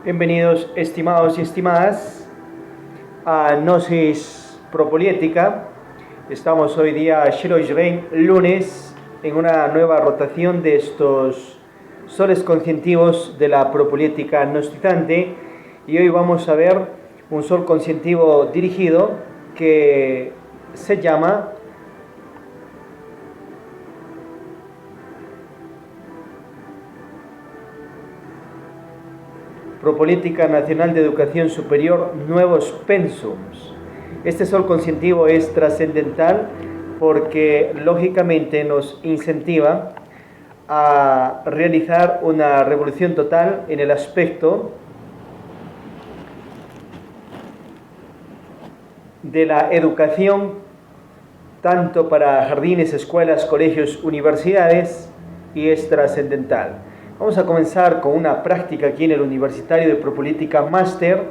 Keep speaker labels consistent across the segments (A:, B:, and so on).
A: Bienvenidos, estimados y estimadas, a Gnosis Propolítica. Estamos hoy día, lunes, en una nueva rotación de estos soles conscientivos de la propolítica gnosticante, y hoy vamos a ver un sol conscientivo dirigido que se llama Propolítica Nacional de Educación Superior, Nuevos Pensums. Este sol conscientivo es trascendental porque lógicamente nos incentiva a realizar una revolución total en el aspecto de la educación, tanto para jardines, escuelas, colegios, universidades, y es trascendental. Vamos a comenzar con una práctica aquí en el Universitario de Propolítica Máster.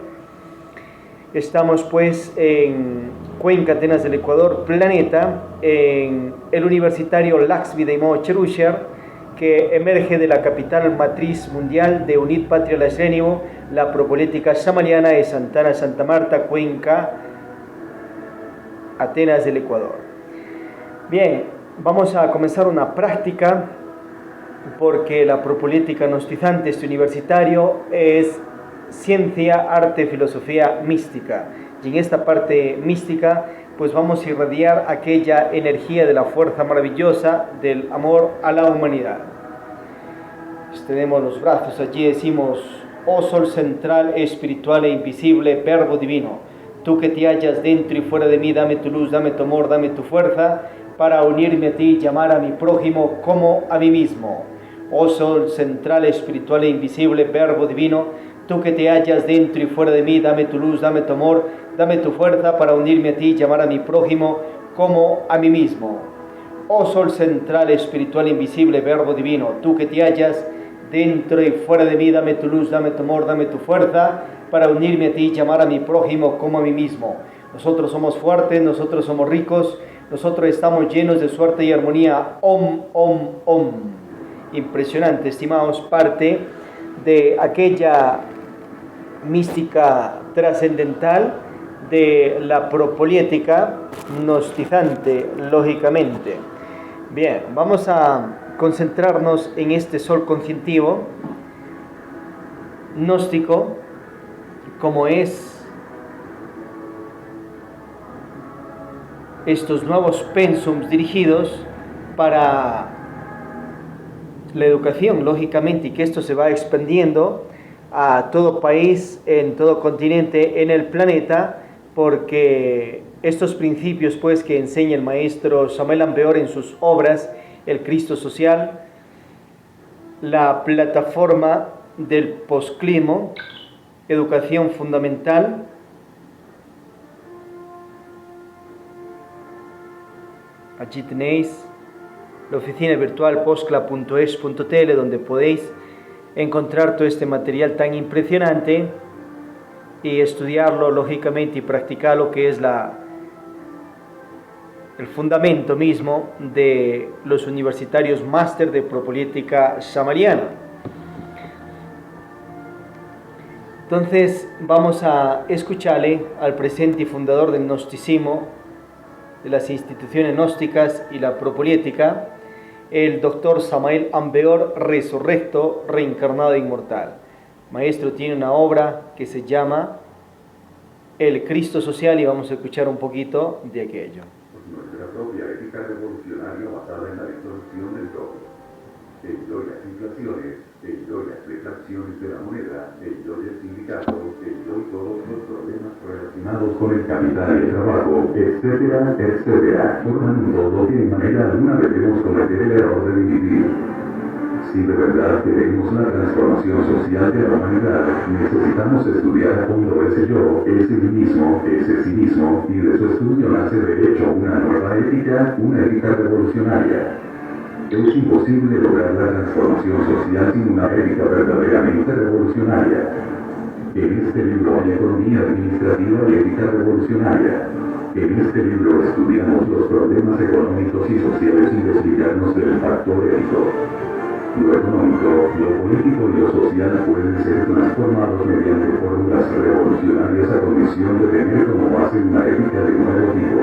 A: Estamos pues en Cuenca, Atenas del Ecuador, Planeta, en el Universitario Laxmi de Imo Cherusher, que emerge de la capital matriz mundial de Unit Patria Lasenivo, la Propolítica Samariana de Santana, Santa Marta, Cuenca, Atenas del Ecuador. Bien, vamos a comenzar una práctica porque la propolítica gnostizante, este universitario, es ciencia, arte, filosofía mística. Y en esta parte mística, pues vamos a irradiar aquella energía de la fuerza maravillosa del amor a la humanidad. Tenemos los brazos, allí decimos: oh sol central, espiritual e invisible, verbo divino, tú que te hallas dentro y fuera de mí, dame tu luz, dame tu amor, dame tu fuerza, para unirme a ti y llamar a mi prójimo como a mí mismo. Oh sol central, espiritual e invisible, verbo divino, tú que te hallas dentro y fuera de mí, dame tu luz, dame tu amor, dame tu fuerza para unirme a ti y llamar a mi prójimo como a mí mismo. Oh sol central, espiritual e invisible, verbo divino, tú que te hallas dentro y fuera de mí, dame tu luz, dame tu amor, dame tu fuerza para unirme a ti y llamar a mi prójimo como a mí mismo. Nosotros somos fuertes, nosotros somos ricos, nosotros estamos llenos de suerte y armonía. Om, om, om. Impresionante, estimados, parte de aquella mística trascendental de la propolítica gnostizante, lógicamente. Bien, vamos a concentrarnos en este sol conscientivo gnóstico, como es estos nuevos pensums dirigidos para la educación, lógicamente, y que esto se va expandiendo a todo país, en todo continente, en el planeta, porque estos principios pues que enseña el maestro Samuel Ambeor en sus obras, El Cristo Social, la plataforma del posclimo, educación fundamental, allí tenéis la oficina virtual poscla.es.tl, donde podéis encontrar todo este material tan impresionante y estudiarlo lógicamente y practicar lo que es el fundamento mismo de los universitarios máster de propolítica samariana. Entonces vamos a escucharle al presente y fundador del gnosticismo, de las instituciones gnósticas y la propolítica, el doctor Samuel Ambeor, resurrecto, reencarnado e inmortal. Maestro tiene una obra que se llama El Cristo Social, y vamos a escuchar un poquito de aquello.
B: Nuestra propia ética revolucionaria basada en la destrucción del todo. El yo y las inflaciones, el yo y las deflaciones de la moneda, el yo y el sindicato, el yo y todos los problemas relacionados con el capital y el trabajo, etcétera, etcétera, forman un todo que en manera alguna debemos cometer el error de dividir. Si de verdad queremos la transformación social de la humanidad, necesitamos estudiar a fondo ese yo, ese mí mismo, ese sí mismo, y de su estudio nace de hecho una nueva ética, una ética revolucionaria. Es imposible lograr la transformación social sin una ética verdaderamente revolucionaria. En este libro hay economía administrativa y ética revolucionaria. En este libro estudiamos los problemas económicos y sociales sin desligarnos del factor ético. Lo económico, lo político y lo social pueden ser transformados mediante fórmulas revolucionarias a condición de tener como base una ética de nuevo tipo.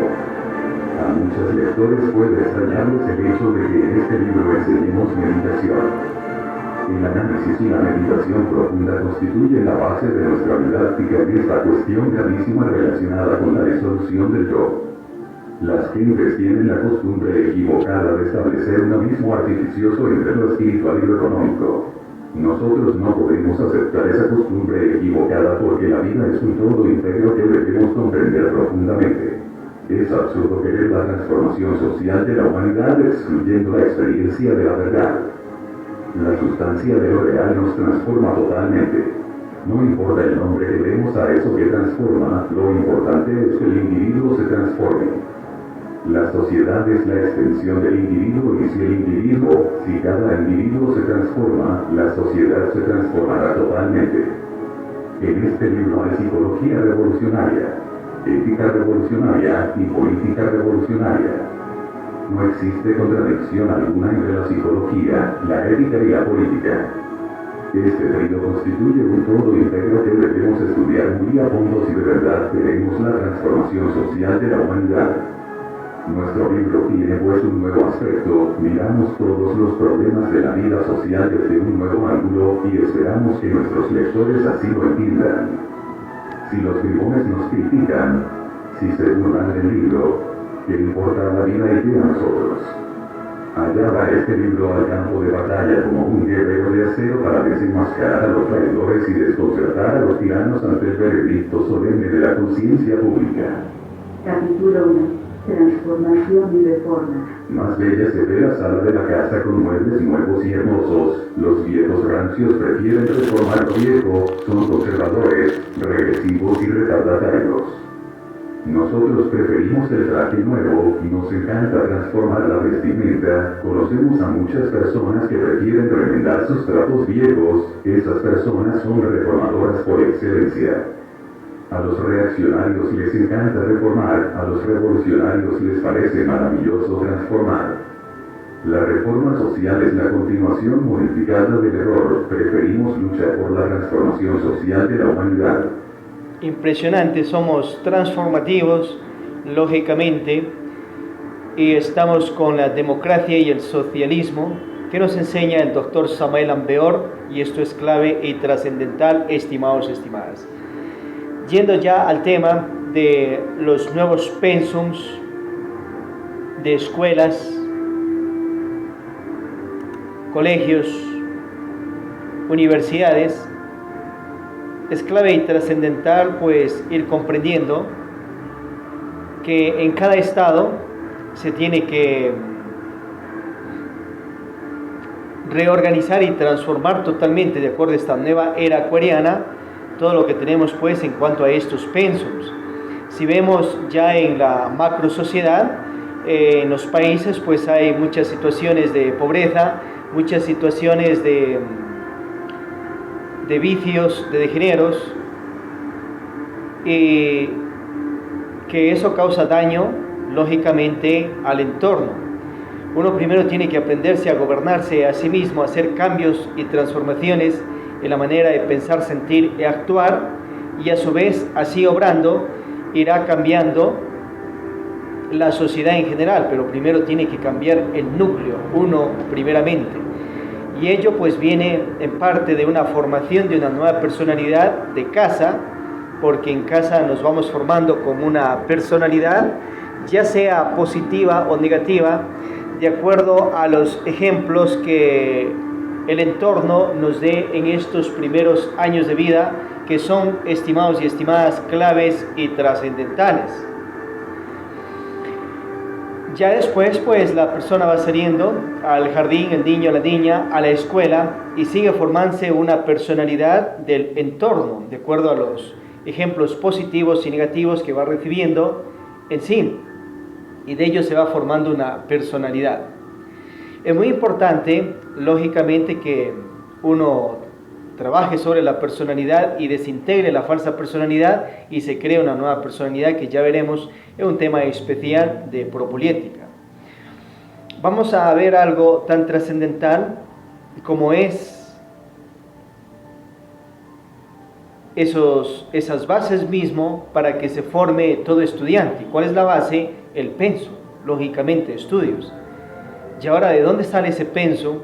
B: A muchos lectores puede extrañarles el hecho de que en este libro enseñemos meditación. El análisis y la meditación profunda constituyen la base de nuestra didáctica en esta cuestión gravísima relacionada con la disolución del yo. Las gentes tienen la costumbre equivocada de establecer un abismo artificioso entre lo espiritual y lo económico. Nosotros no podemos aceptar esa costumbre equivocada porque la vida es un todo íntegro que debemos comprender profundamente. Es absurdo querer la transformación social de la humanidad excluyendo la experiencia de la verdad. La sustancia de lo real nos transforma totalmente. No importa el nombre que demos a eso que transforma, lo importante es que el individuo se transforme. La sociedad es la extensión del individuo y si cada individuo se transforma, la sociedad se transformará totalmente. En este libro hay psicología revolucionaria, ética revolucionaria y política revolucionaria. No existe contradicción alguna entre la psicología, la ética y la política. Este trío constituye un todo íntegro que debemos estudiar muy a fondo si de verdad queremos la transformación social de la humanidad. Nuestro libro tiene pues un nuevo aspecto, miramos todos los problemas de la vida social desde un nuevo ángulo y esperamos que nuestros lectores así lo entiendan. Si los bribones nos critican, si se burlan del libro, ¿qué importa la vida y qué a nosotros? Allá va este libro al campo de batalla como un guerrero de acero para desenmascarar a los traidores y desconcertar a los tiranos ante el veredicto solemne de la conciencia pública.
C: Capítulo 1. Transformación y reforma.
B: Más bella se ve la sala de la casa con muebles nuevos y hermosos. Los viejos rancios prefieren reformar lo viejo, son conservadores, regresivos y retardatarios. Nosotros preferimos el traje nuevo, nos encanta transformar la vestimenta, conocemos a muchas personas que prefieren remendar sus trapos viejos, esas personas son reformadoras por excelencia. A los reaccionarios les encanta reformar, a los revolucionarios les parece maravilloso transformar. La reforma social es la continuación modificada del error, preferimos luchar por la transformación social de la humanidad.
A: Impresionante, somos transformativos, lógicamente, y estamos con la democracia y el socialismo, que nos enseña el doctor Samael Aun Weor, y esto es clave y trascendental, estimados y estimadas. Yendo ya al tema de los nuevos pensums de escuelas, colegios, universidades, es clave y trascendental pues ir comprendiendo que en cada estado se tiene que reorganizar y transformar totalmente de acuerdo a esta nueva era acuariana todo lo que tenemos pues en cuanto a estos pensums. Si vemos ya en la macro sociedad, en los países pues hay muchas situaciones de pobreza, muchas situaciones de vicios, de degeneros, y que eso causa daño lógicamente al entorno. Uno primero tiene que aprenderse a gobernarse a sí mismo, a hacer cambios y transformaciones en la manera de pensar, sentir y actuar, y a su vez, así obrando, irá cambiando la sociedad en general, pero primero tiene que cambiar el núcleo, uno primeramente. Y ello pues viene en parte de una formación de una nueva personalidad de casa, porque en casa nos vamos formando como una personalidad, ya sea positiva o negativa, de acuerdo a los ejemplos que el entorno nos dé en estos primeros años de vida, que son, estimados y estimadas, claves y trascendentales. Ya después, pues, la persona va saliendo al jardín, el niño, la niña, a la escuela, y sigue formándose una personalidad del entorno, de acuerdo a los ejemplos positivos y negativos que va recibiendo en sí, y de ello se va formando una personalidad. Es muy importante, lógicamente, que uno trabaje sobre la personalidad y desintegre la falsa personalidad y se cree una nueva personalidad que ya veremos es un tema especial de propolítica. Vamos a ver algo tan trascendental cómo es esas bases mismo para que se forme todo estudiante. ¿Cuál es la base? El pensum, lógicamente, estudios. Y ahora, ¿de dónde sale ese pensum?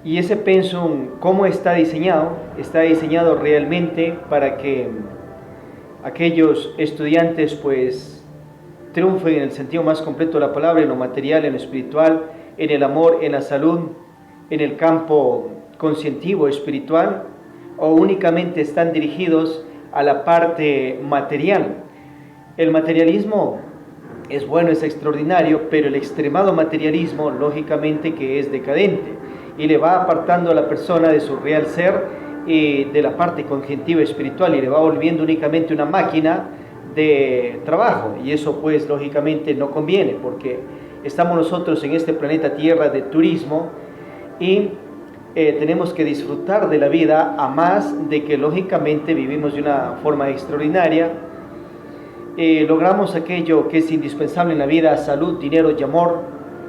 A: Y ese pensum, ¿cómo está diseñado? Está diseñado realmente para que aquellos estudiantes pues triunfen en el sentido más completo de la palabra, en lo material, en lo espiritual, en el amor, en la salud, en el campo conscientivo, espiritual, o únicamente están dirigidos a la parte material. El materialismo es bueno, es extraordinario, pero el extremado materialismo, lógicamente que es decadente, y le va apartando a la persona de su real ser y de la parte conscientiva espiritual, y le va volviendo únicamente una máquina de trabajo, y eso pues lógicamente no conviene, porque estamos nosotros en este planeta Tierra de turismo, y tenemos que disfrutar de la vida, a más de que lógicamente vivimos de una forma extraordinaria. Logramos aquello que es indispensable en la vida: salud, dinero y amor,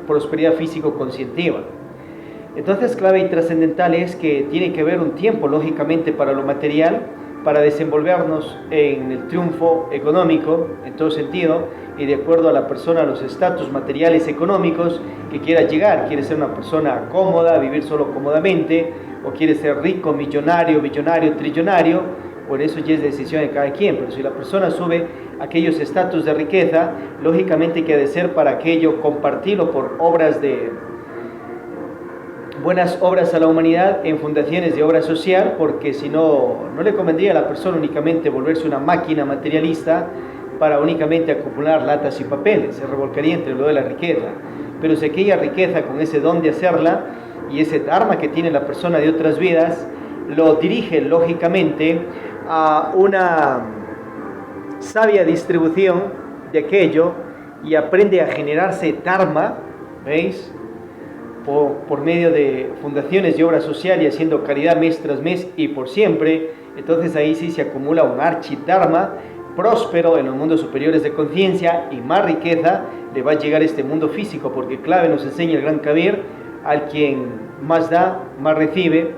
A: prosperidad físico-conscientiva. Entonces, clave y trascendental es que tiene que haber un tiempo, lógicamente, para lo material, para desenvolvernos en el triunfo económico, en todo sentido, y de acuerdo a la persona, a los estatus materiales económicos que quiera llegar. Quiere ser una persona cómoda, vivir solo cómodamente, o quiere ser rico, millonario, billonario, trillonario. Por eso ya es decisión de cada quien. Pero si la persona sube aquellos estatus de riqueza, lógicamente que ha de ser para aquello compartirlo por obras de buenas obras a la humanidad, en fundaciones de obra social, porque si no, no le convendría a la persona únicamente volverse una máquina materialista para únicamente acumular latas y papeles. Se revolcaría entre lo de la riqueza. Pero si aquella riqueza, con ese don de hacerla y ese dharma que tiene la persona de otras vidas, lo dirige lógicamente a una sabia distribución de aquello, y aprende a generarse dharma, ¿veis?, por medio de fundaciones y obra social, y haciendo caridad mes tras mes y por siempre. Entonces ahí sí se acumula un archidharma próspero en los mundos superiores de conciencia, y más riqueza le va a llegar a este mundo físico, porque clave nos enseña el gran Kabir: al quien más da, más recibe,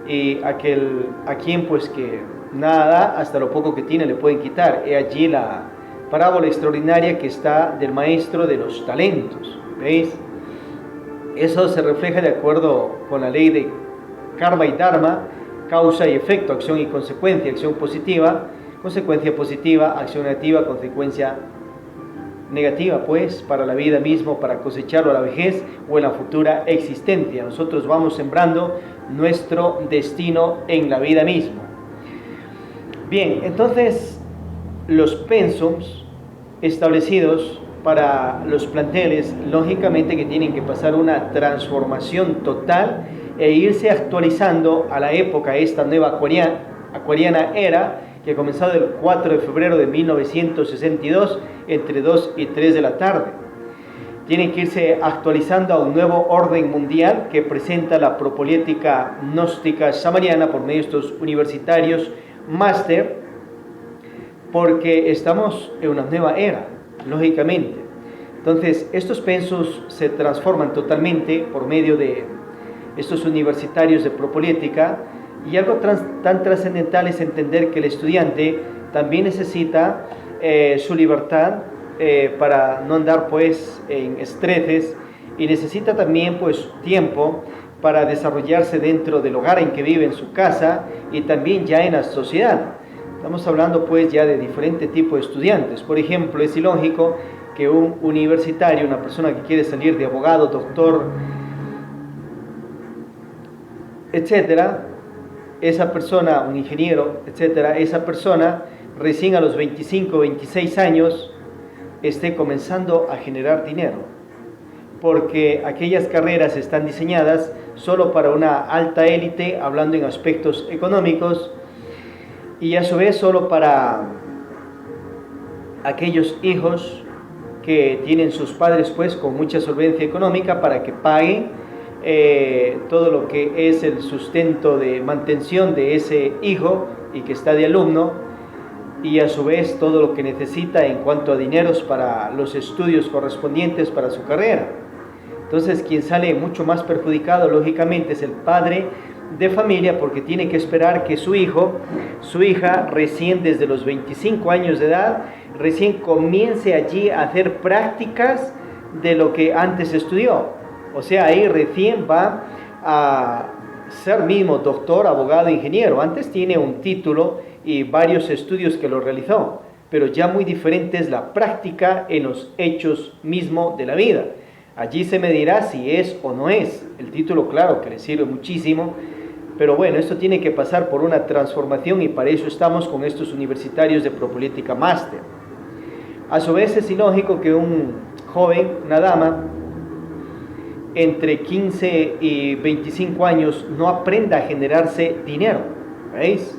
A: y a quien pues que nada da, hasta lo poco que tiene le pueden quitar. He allí la parábola extraordinaria que está del maestro de los talentos, ¿veis? Eso se refleja de acuerdo con la ley de karma y dharma, causa y efecto, acción y consecuencia. Acción positiva, consecuencia positiva; acción negativa, consecuencia negativa, pues, para la vida mismo, para cosecharlo a la vejez o en la futura existencia. Nosotros vamos sembrando nuestro destino en la vida misma. Bien, entonces los pensums establecidos para los planteles, lógicamente que tienen que pasar una transformación total e irse actualizando a la época, esta nueva acuariana era, que ha comenzado el 4 de febrero de 1962, entre 2 y 3 de la tarde. Tienen que irse actualizando a un nuevo orden mundial que presenta la propolítica gnóstica samariana por medio de estos universitarios máster, porque estamos en una nueva era, lógicamente. Entonces, estos pensos se transforman totalmente por medio de estos universitarios de propolítica, y algo tan trascendental es entender que el estudiante también necesita su libertad para no andar pues en estreses, y necesita también pues tiempo para desarrollarse dentro del hogar en que vive, en su casa, y también ya en la sociedad. Estamos hablando pues ya de diferente tipo de estudiantes. Por ejemplo, es ilógico que un universitario, una persona que quiere salir de abogado, doctor, etcétera, esa persona, un ingeniero, etcétera, esa persona recién a los 25, 26 años esté comenzando a generar dinero, porque aquellas carreras están diseñadas solo para una alta élite, hablando en aspectos económicos, y a su vez solo para aquellos hijos que tienen sus padres pues con mucha solvencia económica, para que paguen todo lo que es el sustento de mantención de ese hijo y que está de alumno, y a su vez todo lo que necesita en cuanto a dineros para los estudios correspondientes para su carrera. Entonces, quien sale mucho más perjudicado, lógicamente, es el padre de familia, porque tiene que esperar que su hija, recién desde los 25 años de edad, recién comience allí a hacer prácticas de lo que antes estudió. O sea, ahí recién va a ser mismo doctor, abogado, ingeniero. Antes tiene un título y varios estudios que lo realizó, pero ya muy diferente es la práctica en los hechos mismos de la vida. Allí se medirá si es o no es. El título, claro, que le sirve muchísimo, pero bueno, esto tiene que pasar por una transformación y para eso estamos con estos universitarios de Propolítica Máster. A su vez es ilógico que un joven, una dama, entre 15 y 25 años no aprenda a generarse dinero, ¿veis?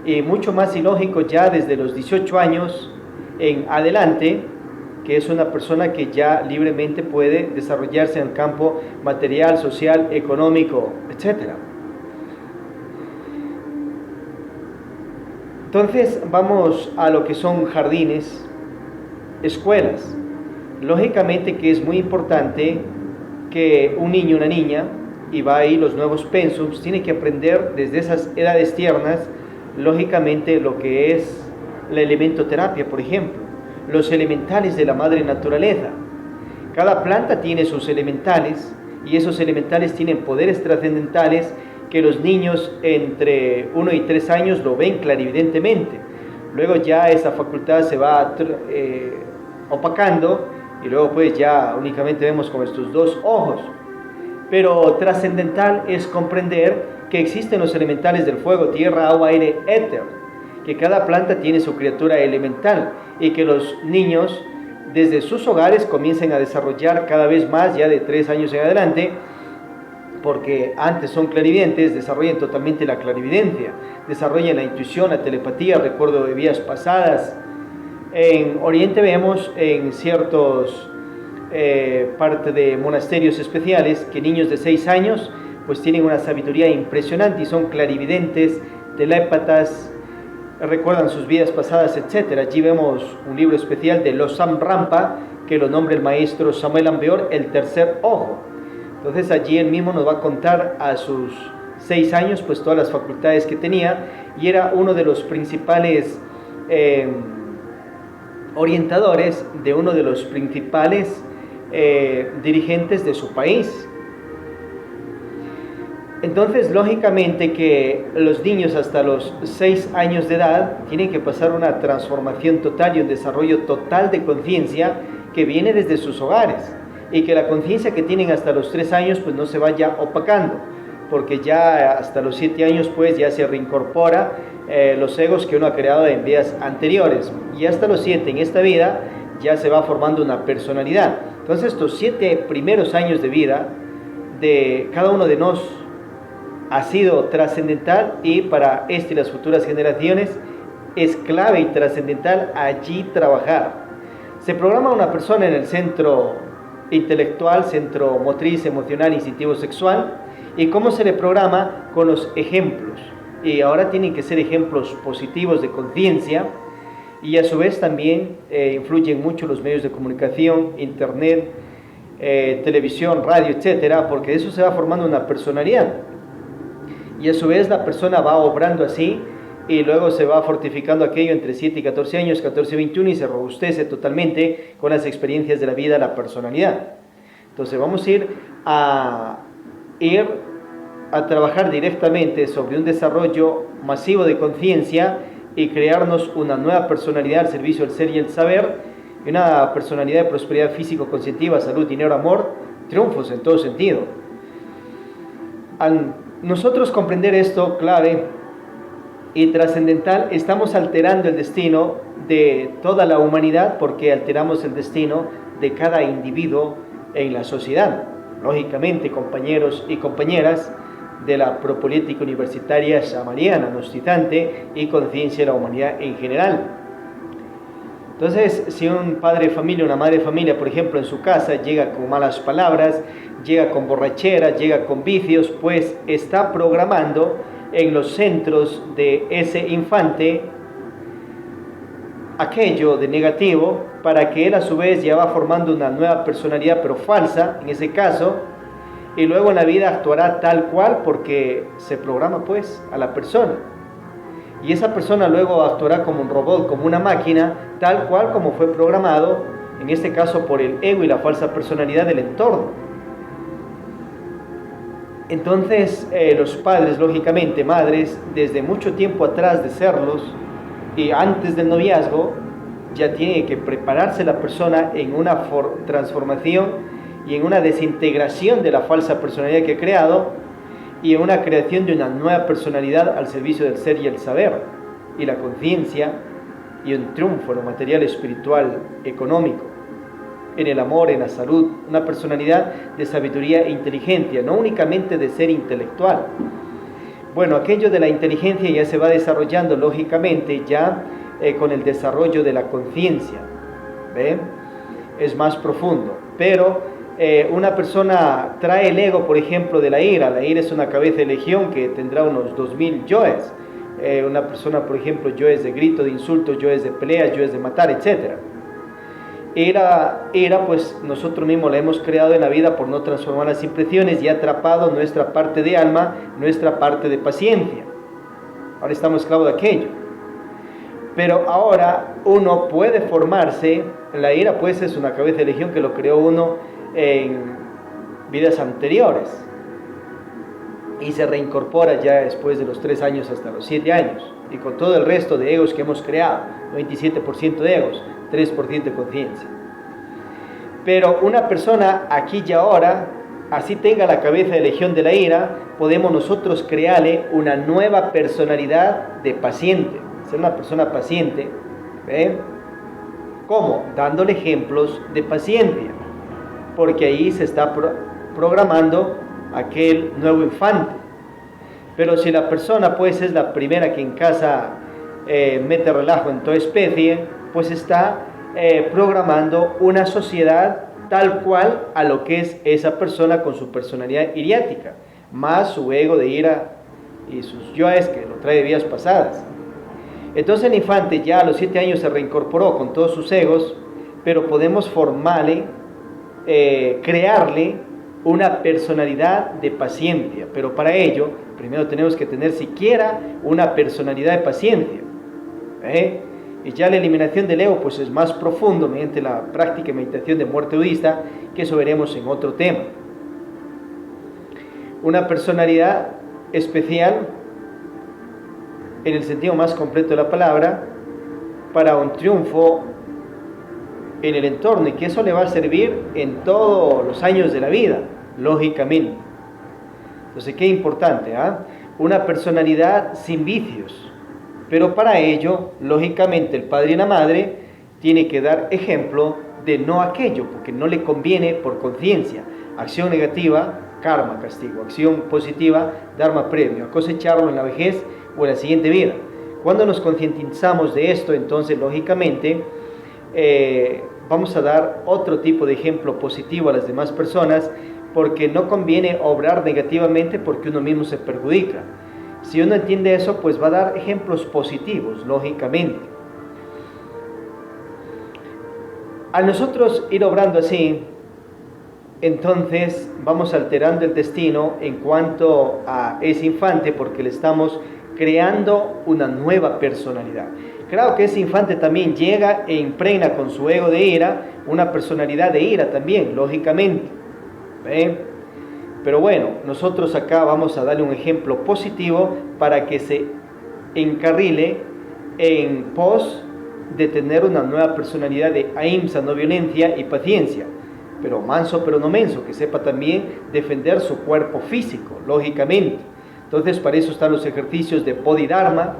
A: Y mucho más ilógico ya desde los 18 años en adelante, que es una persona que ya libremente puede desarrollarse en el campo material, social, económico, etc. Entonces vamos a lo que son jardines, escuelas. Lógicamente que es muy importante que un niño, una niña, y va ahí los nuevos pensums, tiene que aprender desde esas edades tiernas, lógicamente lo que es la elementoterapia, por ejemplo, los elementales de la madre naturaleza. Cada planta tiene sus elementales y esos elementales tienen poderes trascendentales que los niños entre 1 y 3 años lo ven clarividentemente. Luego ya esa facultad se va opacando y luego pues ya únicamente vemos con estos 2 ojos. Pero trascendental es comprender que existen los elementales del fuego, tierra, agua, aire, éter, que cada planta tiene su criatura elemental y que los niños desde sus hogares comiencen a desarrollar cada vez más, ya de 3 años en adelante, porque antes son clarividentes, desarrollan totalmente la clarividencia, desarrollan la intuición, la telepatía, recuerdo de vidas pasadas. En Oriente vemos en ciertos parte de monasterios especiales que niños de 6 años pues tienen una sabiduría impresionante y son clarividentes, telépatas, recuerdan sus vidas pasadas, etc. Allí vemos un libro especial de Los Samrampa que lo nombra el maestro Samuel Ambeor, el tercer ojo. Entonces allí él mismo nos va a contar a sus 6 años pues todas las facultades que tenía y era uno de los principales orientadores de uno de los principales dirigentes de su país. Entonces, lógicamente que los niños hasta los 6 años de edad tienen que pasar una transformación total y un desarrollo total de conciencia que viene desde sus hogares y que la conciencia que tienen hasta los 3 años pues no se vaya opacando, porque ya hasta los 7 años pues ya se reincorpora los egos que uno ha creado en vidas anteriores y hasta los 7 en esta vida ya se va formando una personalidad. Entonces estos 7 primeros años de vida de cada uno de nosotros ha sido trascendental y para esta y las futuras generaciones es clave y trascendental allí trabajar. Se programa una persona en el centro intelectual, centro motriz, emocional, instintivo, sexual. ¿Y cómo se le programa? Con los ejemplos. Y ahora tienen que ser ejemplos positivos de conciencia y a su vez también influyen mucho los medios de comunicación, internet, televisión, radio, etcétera, porque de eso se va formando una personalidad. Y a su vez la persona va obrando así y luego se va fortificando aquello entre 7 y 14 años, 14 y 21 y se robustece totalmente con las experiencias de la vida, la personalidad. Entonces vamos a ir a trabajar directamente sobre un desarrollo masivo de conciencia y crearnos una nueva personalidad al servicio del ser y el saber, y una personalidad de prosperidad físico-conscientiva, salud, dinero, amor, triunfos en todo sentido. Al nosotros comprender esto clave y trascendental, estamos alterando el destino de toda la humanidad porque alteramos el destino de cada individuo en la sociedad. Lógicamente, compañeros y compañeras de la propolítica universitaria shamaniana, gnosticante y conciencia de la humanidad en general. Entonces, si un padre de familia, una madre de familia, por ejemplo, en su casa llega con malas palabras, llega con borrachera, llega con vicios, pues está programando en los centros de ese infante aquello de negativo para que él a su vez ya va formando una nueva personalidad, pero falsa en ese caso, y luego en la vida actuará tal cual porque se programa pues a la persona. Y esa persona luego actuará como un robot, como una máquina, tal cual como fue programado, en este caso por el ego y la falsa personalidad del entorno. Entonces los padres, lógicamente, madres, desde mucho tiempo atrás de serlos y antes del noviazgo, ya tiene que prepararse la persona en una transformación y en una desintegración de la falsa personalidad que ha creado y en una creación de una nueva personalidad al servicio del ser y el saber y la conciencia y un triunfo en lo material, espiritual, económico, en el amor, en la salud, una personalidad de sabiduría e inteligencia, no únicamente de ser intelectual. Bueno, aquello de la inteligencia ya se va desarrollando lógicamente ya con el desarrollo de la conciencia, ¿ve? Es más profundo, pero una persona trae el ego, por ejemplo, de la ira es una cabeza de legión que tendrá unos 2000 yoes, una persona, por ejemplo, yoes de grito, de insulto, yoes de peleas, yoes de matar, etc. Era, pues nosotros mismos la hemos creado en la vida por no transformar las impresiones y ha atrapado nuestra parte de alma, nuestra parte de paciencia. Ahora estamos esclavos de aquello. Pero ahora uno puede formarse, la ira pues es una cabeza de legión que lo creó uno en vidas anteriores y se reincorpora ya después de los 3 años hasta los 7 años y con todo el resto de egos que hemos creado, 97% de egos, 3% de conciencia. Pero una persona aquí y ahora, así tenga la cabeza de legión de la ira, podemos nosotros crearle una nueva personalidad de paciente, ser una persona paciente, ¿ve? ¿Cómo? Dándole ejemplos de paciencia, porque ahí se está programando aquel nuevo infante. Pero si la persona pues es la primera que en casa mete relajo en toda especie, pues está programando una sociedad tal cual a lo que es esa persona con su personalidad iriática, más su ego de ira y sus yoes que lo trae de vidas pasadas. Entonces el infante ya a los 7 años se reincorporó con todos sus egos, pero podemos formarle, crearle una personalidad de paciencia, pero para ello primero tenemos que tener siquiera una personalidad de paciencia, y ya la eliminación del ego pues es más profundo mediante la práctica y meditación de muerte budista, que eso veremos en otro tema. Una personalidad especial en el sentido más completo de la palabra para un triunfo en el entorno, y que eso le va a servir en todos los años de la vida, lógicamente. Entonces, qué importante, una personalidad sin vicios, pero para ello, lógicamente, el padre y la madre tiene que dar ejemplo de no aquello, porque no le conviene por conciencia. Acción negativa, karma, castigo; acción positiva, dharma, premio, a cosecharlo en la vejez o en la siguiente vida. Cuando nos concientizamos de esto, entonces lógicamente vamos a dar otro tipo de ejemplo positivo a las demás personas, porque no conviene obrar negativamente porque uno mismo se perjudica. Si uno entiende eso, pues va a dar ejemplos positivos, lógicamente. Al nosotros ir obrando así, entonces vamos alterando el destino en cuanto a ese infante, porque le estamos creando una nueva personalidad. Claro que ese infante también llega e impregna con su ego de ira una personalidad de ira también, lógicamente. Pero bueno, nosotros acá vamos a darle un ejemplo positivo para que se encarrile en pos de tener una nueva personalidad de ahimsa, no violencia y paciencia, pero manso pero no menso, que sepa también defender su cuerpo físico, lógicamente. Entonces para eso están los ejercicios de Bodhidharma,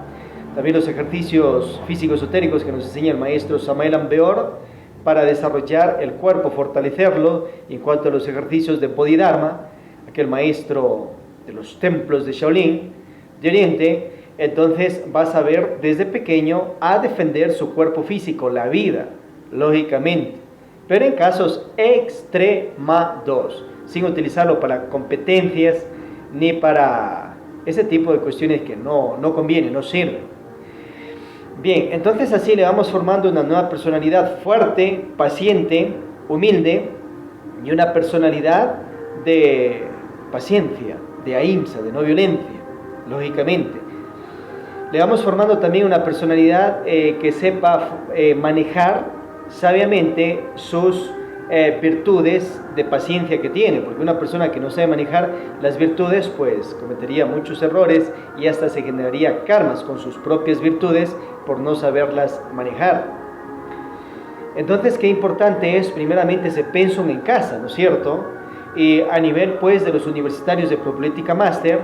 A: también los ejercicios físico-esotéricos que nos enseña el maestro Samael Aun Weor para desarrollar el cuerpo, fortalecerlo. En cuanto a los ejercicios de Bodhidharma, aquel maestro de los templos de Shaolin de Oriente, entonces vas a ver desde pequeño a defender su cuerpo físico, la vida, lógicamente, pero en casos extremados, sin utilizarlo para competencias ni para ese tipo de cuestiones que no conviene, no sirven. Bien, entonces así le vamos formando una nueva personalidad fuerte, paciente, humilde y una personalidad de paciencia, de ahimsa, de no violencia, lógicamente. Le vamos formando también una personalidad que sepa manejar sabiamente sus virtudes de paciencia que tiene, porque una persona que no sabe manejar las virtudes pues cometería muchos errores y hasta se generaría karmas con sus propias virtudes por no saberlas manejar. Entonces, qué importante es primeramente ese pensum en casa, ¿no es cierto? Y a nivel pues de los universitarios de Propolítica Máster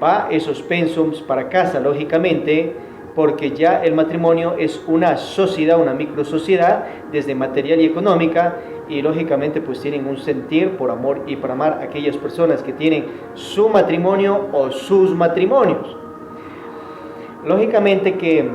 A: va esos pensums para casa, lógicamente, porque ya el matrimonio es una sociedad, una microsociedad, desde material y económica, y lógicamente pues tienen un sentir por amor y por amar a aquellas personas que tienen su matrimonio o sus matrimonios. Lógicamente que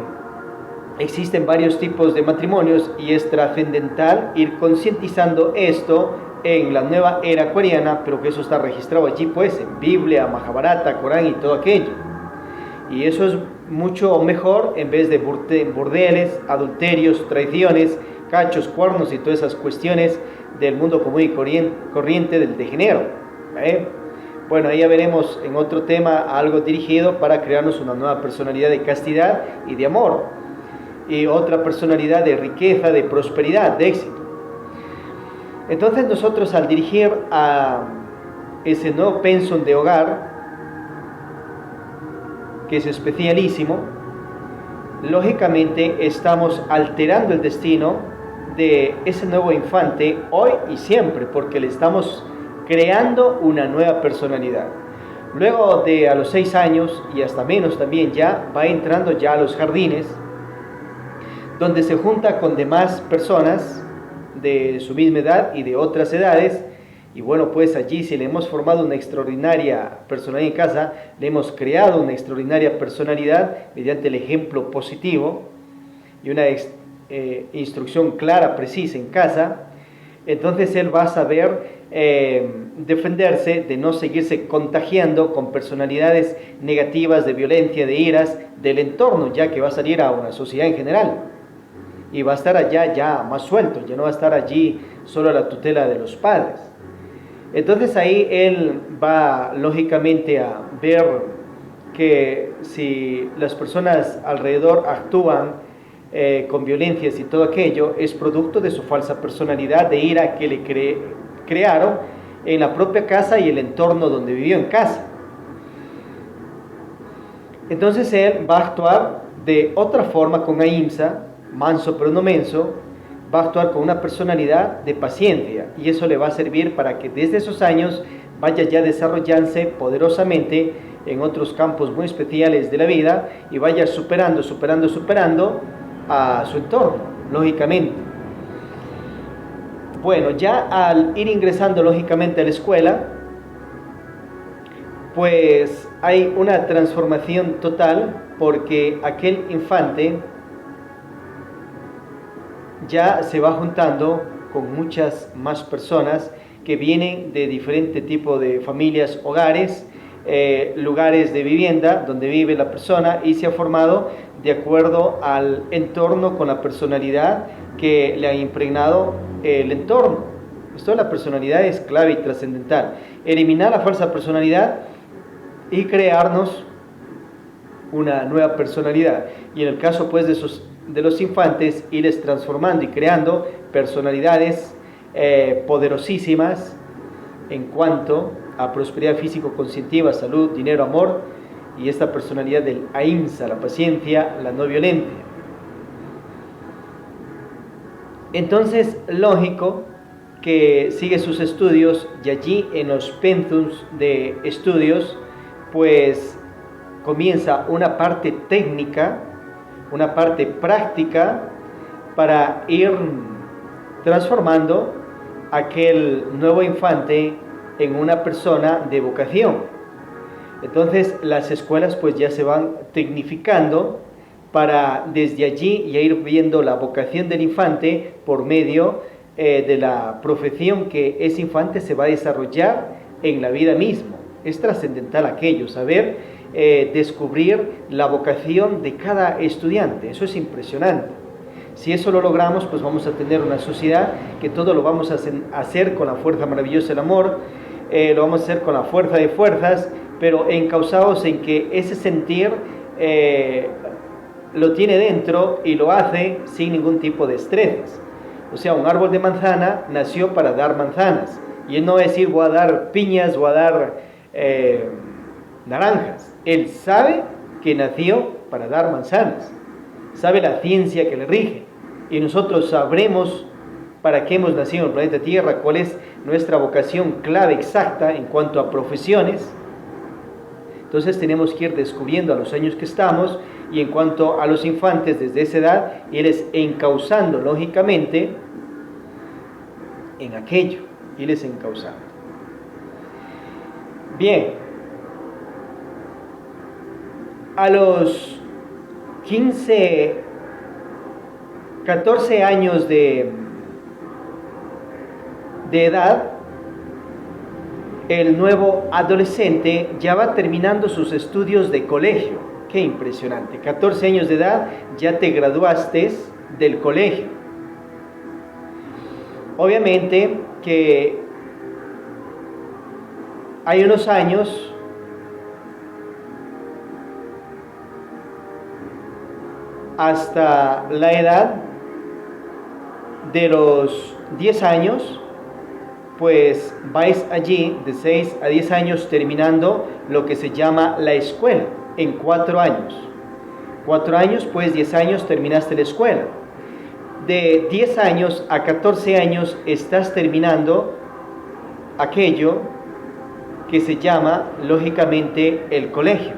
A: existen varios tipos de matrimonios y es trascendental ir concientizando esto en la nueva era acuariana, pero que eso está registrado allí pues en Biblia, Mahabharata, Corán y todo aquello. Y eso es mucho mejor en vez de burdeles, adulterios, traiciones, cachos, cuernos y todas esas cuestiones del mundo común y corriente del degenero. Bueno, ahí ya veremos en otro tema algo dirigido para crearnos una nueva personalidad de castidad y de amor, y otra personalidad de riqueza, de prosperidad, de éxito. Entonces nosotros al dirigir a ese nuevo pensum de hogar, que es especialísimo, lógicamente estamos alterando el destino de ese nuevo infante hoy y siempre, porque le estamos creando una nueva personalidad. Luego de a los 6 años y hasta menos también ya va entrando ya a los jardines, donde se junta con demás personas de su misma edad y de otras edades. Y bueno, pues allí si le hemos formado una extraordinaria personalidad en casa, le hemos creado una extraordinaria personalidad mediante el ejemplo positivo y una instrucción clara, precisa en casa, entonces él va a saber defenderse de no seguirse contagiando con personalidades negativas, de violencia, de iras del entorno, ya que va a salir a una sociedad en general y va a estar allá ya más suelto, ya no va a estar allí solo a la tutela de los padres. Entonces ahí él va lógicamente a ver que si las personas alrededor actúan con violencias y todo aquello, es producto de su falsa personalidad de ira que le crearon en la propia casa y el entorno donde vivió en casa. Entonces él va a actuar de otra forma con ahimsa, manso pero no menso, va a actuar con una personalidad de paciencia y eso le va a servir para que desde esos años vaya ya desarrollándose poderosamente en otros campos muy especiales de la vida y vaya superando a su entorno, lógicamente. Bueno, ya al ir ingresando lógicamente a la escuela, pues hay una transformación total porque aquel infante ya se va juntando con muchas más personas que vienen de diferente tipo de familias, hogares, lugares de vivienda donde vive la persona y se ha formado de acuerdo al entorno con la personalidad que le ha impregnado el entorno. Esto de la personalidad es clave y trascendental. Eliminar la falsa personalidad y crearnos una nueva personalidad. Y en el caso pues de los infantes, irles transformando y creando personalidades poderosísimas en cuanto a prosperidad físico-conscientiva, salud, dinero, amor, y esta personalidad del ahimsa, la paciencia, la no violencia. Entonces, lógico que sigue sus estudios y allí en los pensums de estudios, pues comienza una parte técnica, una parte práctica para ir transformando aquel nuevo infante en una persona de vocación. Entonces las escuelas pues ya se van tecnificando para desde allí ya ir viendo la vocación del infante por medio de la profesión que ese infante se va a desarrollar en la vida misma. Es trascendental aquello, saber descubrir la vocación de cada estudiante. Eso es impresionante. Si eso lo logramos, pues vamos a tener una sociedad que todo lo vamos a hacer con la fuerza maravillosa del amor, lo vamos a hacer con la fuerza de fuerzas, pero encausados en que ese sentir lo tiene dentro y lo hace sin ningún tipo de estrés. O sea, un árbol de manzana nació para dar manzanas, y él no va a decir voy a dar piñas, voy a dar naranjas. Él sabe que nació para dar manzanas, sabe la ciencia que le rige, y nosotros sabremos para qué hemos nacido en el planeta Tierra, cuál es nuestra vocación clave exacta en cuanto a profesiones. Entonces tenemos que ir descubriendo a los años que estamos, y en cuanto a los infantes desde esa edad, irles encauzando lógicamente en aquello, irles encauzando. Bien, a los 14 años de edad, el nuevo adolescente ya va terminando sus estudios de colegio. Qué impresionante, 14 años de edad ya te graduaste del colegio. Obviamente que hay unos años hasta la edad de los 10 años, pues vais allí de 6 a 10 años terminando lo que se llama la escuela, en 4 años. 4 años, pues 10 años terminaste la escuela. De 10 años a 14 años estás terminando aquello que se llama, lógicamente, el colegio.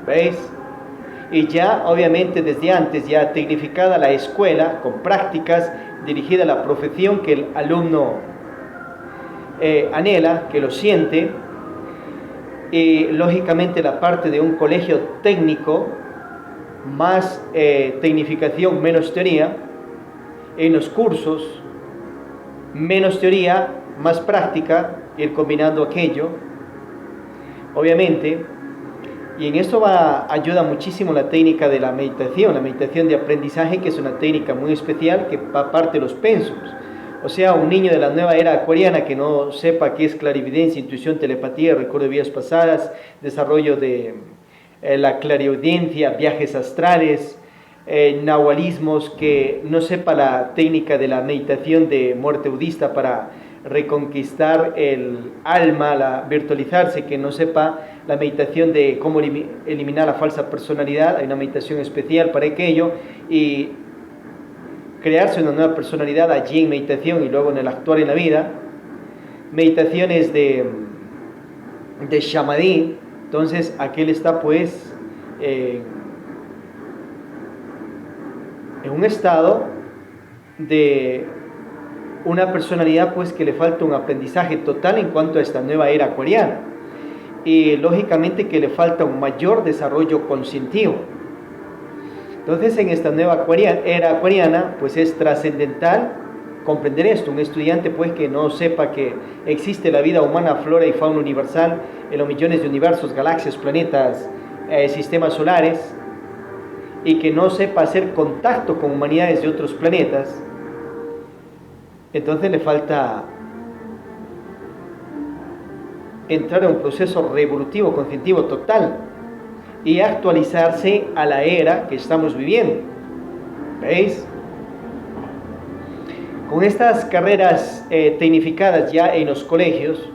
A: ¿Veis? Y ya, obviamente, desde antes, ya tecnificada la escuela, con prácticas dirigida a la profesión que el alumno anhela, que lo siente, y lógicamente la parte de un colegio técnico, más tecnificación, menos teoría, en los cursos, menos teoría, más práctica, ir combinando aquello, obviamente. Y en esto ayuda muchísimo la técnica de la meditación de aprendizaje, que es una técnica muy especial que va parte de los pensums. O sea, un niño de la nueva era acuariana que no sepa qué es clarividencia, intuición, telepatía, recuerdo de vidas pasadas, desarrollo de la clariaudiencia, viajes astrales, nahualismos, que no sepa la técnica de la meditación de muerte budista para reconquistar el alma, virtualizarse, que no sepa la meditación de cómo eliminar la falsa personalidad. Hay una meditación especial para aquello, y crearse una nueva personalidad allí en meditación y luego en el actuar en la vida. Meditaciones de Shamadhi. Entonces aquel está pues en un estado de una personalidad pues que le falta un aprendizaje total en cuanto a esta nueva era acuariana, y lógicamente que le falta un mayor desarrollo conscientivo. Entonces en esta nueva era acuariana pues es trascendental comprender esto. Un estudiante pues que no sepa que existe la vida humana, flora y fauna universal en los millones de universos, galaxias, planetas, sistemas solares, y que no sepa hacer contacto con humanidades de otros planetas, entonces le falta entrar en un proceso revolutivo, conscientivo total, y actualizarse a la era que estamos viviendo. ¿Veis? Con estas carreras tecnificadas ya en los colegios,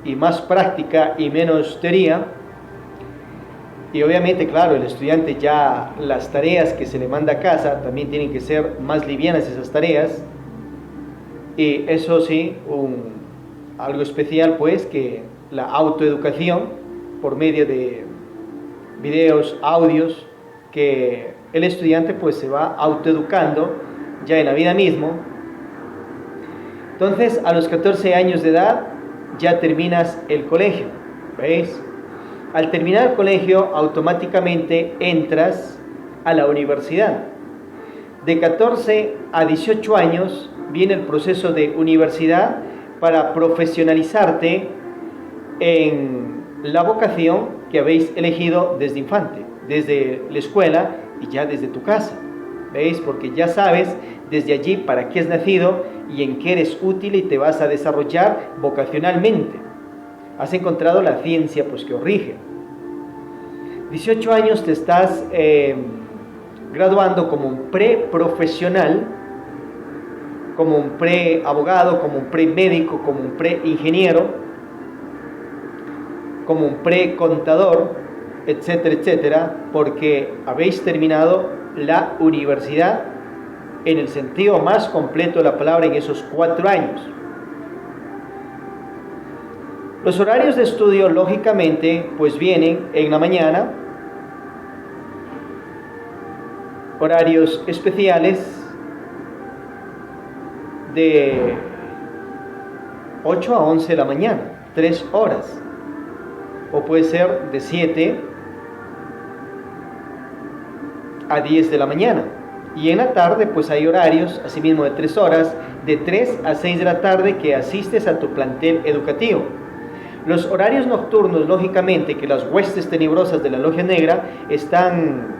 A: y más práctica y menos teoría, y obviamente, claro, el estudiante ya las tareas que se le manda a casa también tienen que ser más livianas, esas tareas, y eso sí, algo especial pues, que la autoeducación por medio de videos, audios, que el estudiante pues se va autoeducando ya en la vida mismo. Entonces a los 14 años de edad ya terminas el colegio, ¿veis? Al terminar el colegio automáticamente entras a la universidad. De 14 a 18 años viene el proceso de universidad para profesionalizarte en la vocación que habéis elegido desde infante, desde la escuela y ya desde tu casa. ¿Veis? Porque ya sabes desde allí para qué has nacido y en qué eres útil y te vas a desarrollar vocacionalmente. Has encontrado la ciencia pues que os rige. 18 años te estás graduando como un preprofesional, como un preabogado, como un premédico, como un preingeniero, como un precontador, etcétera, etcétera, porque habéis terminado la universidad en el sentido más completo de la palabra en esos 4 años. Los horarios de estudio, lógicamente, pues vienen en la mañana, horarios especiales de 8 a 11 de la mañana, 3 horas, o puede ser de 7 a 10 de la mañana. Y en la tarde pues hay horarios, asimismo de 3 horas, de 3 a 6 de la tarde que asistes a tu plantel educativo. Los horarios nocturnos, lógicamente, que las huestes tenebrosas de la Logia Negra están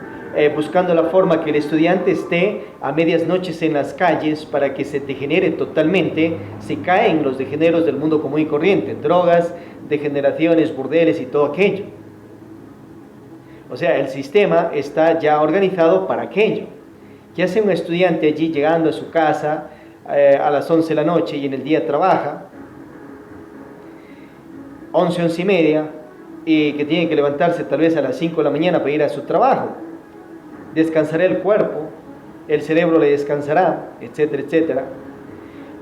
A: buscando la forma que el estudiante esté a medias noches en las calles para que se degenere totalmente, se caen los degeneros del mundo común y corriente, drogas, degeneraciones, burdeles y todo aquello. O sea, el sistema está ya organizado para aquello. ¿Qué hace un estudiante allí llegando a su casa a las 11 de la noche y en el día trabaja? 11, 11 y media, y que tiene que levantarse tal vez a las 5 de la mañana para ir a su trabajo. Descansará el cuerpo, el cerebro le descansará, etcétera, etcétera.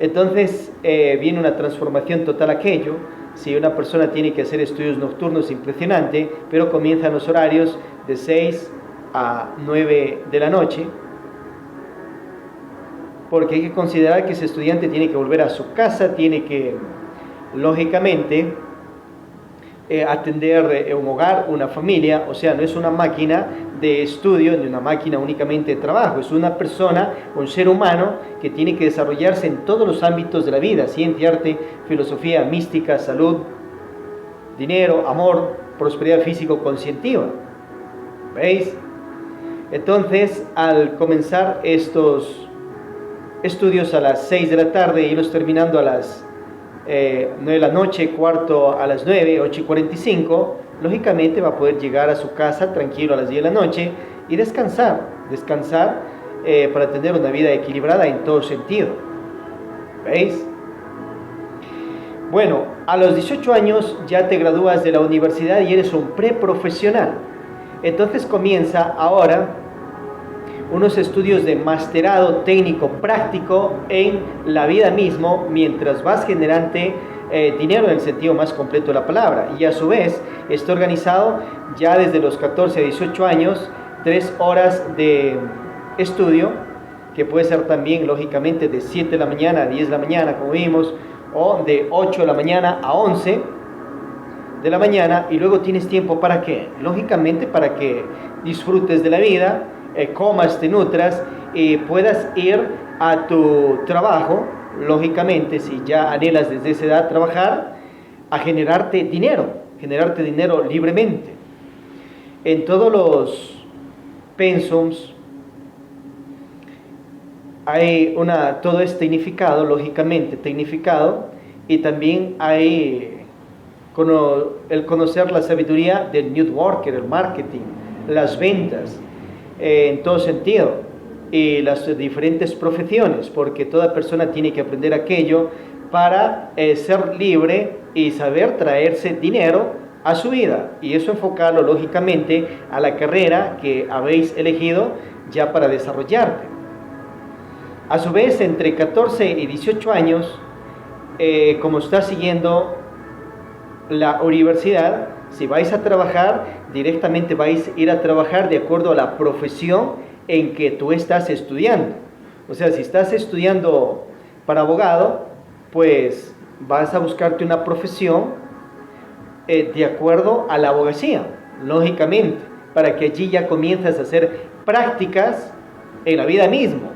A: Entonces viene una transformación total aquello. Si una persona tiene que hacer estudios nocturnos, impresionante, pero comienzan los horarios de 6 a 9 de la noche, porque hay que considerar que ese estudiante tiene que volver a su casa, tiene que, lógicamente, atender un hogar, una familia. O sea, no es una máquina de estudio ni una máquina únicamente de trabajo, es una persona, un ser humano que tiene que desarrollarse en todos los ámbitos de la vida: ciencia, arte, filosofía, mística, salud, dinero, amor, prosperidad físico-conscientiva. ¿Veis? Entonces, al comenzar estos estudios a las 6 de la tarde y irlos terminando a las 9 de la noche, cuarto a las 9, 8 y 45, lógicamente va a poder llegar a su casa tranquilo a las 10 de la noche y descansar para tener una vida equilibrada en todo sentido. ¿Veis? Bueno, a los 18 años ya te gradúas de la universidad y eres un preprofesional. Entonces comienza ahora unos estudios de masterado técnico práctico en la vida mismo, mientras vas generando dinero en el sentido más completo de la palabra. Y a su vez está organizado ya desde los 14 a 18 años, 3 horas de estudio, que puede ser también lógicamente de 7 de la mañana a 10 de la mañana, como vimos, o de 8 de la mañana a 11 de la mañana. Y luego tienes tiempo ¿para qué? Lógicamente para que disfrutes de la vida, comas, te nutras y puedas ir a tu trabajo, lógicamente, si ya anhelas desde esa edad trabajar, a generarte dinero libremente. En todos los pensums hay todo es tecnificado, lógicamente tecnificado, y también hay el conocer la sabiduría del networker, el marketing, las ventas, en todo sentido, y las diferentes profesiones, porque toda persona tiene que aprender aquello para ser libre y saber traerse dinero a su vida, y eso enfocarlo lógicamente a la carrera que habéis elegido ya para desarrollarte. A su vez, entre 14 y 18 años, como estás siguiendo la universidad, si vais a trabajar, directamente vais a ir a trabajar de acuerdo a la profesión en que tú estás estudiando. O sea, si estás estudiando para abogado, pues vas a buscarte una profesión de acuerdo a la abogacía, lógicamente, para que allí ya comiences a hacer prácticas en la vida misma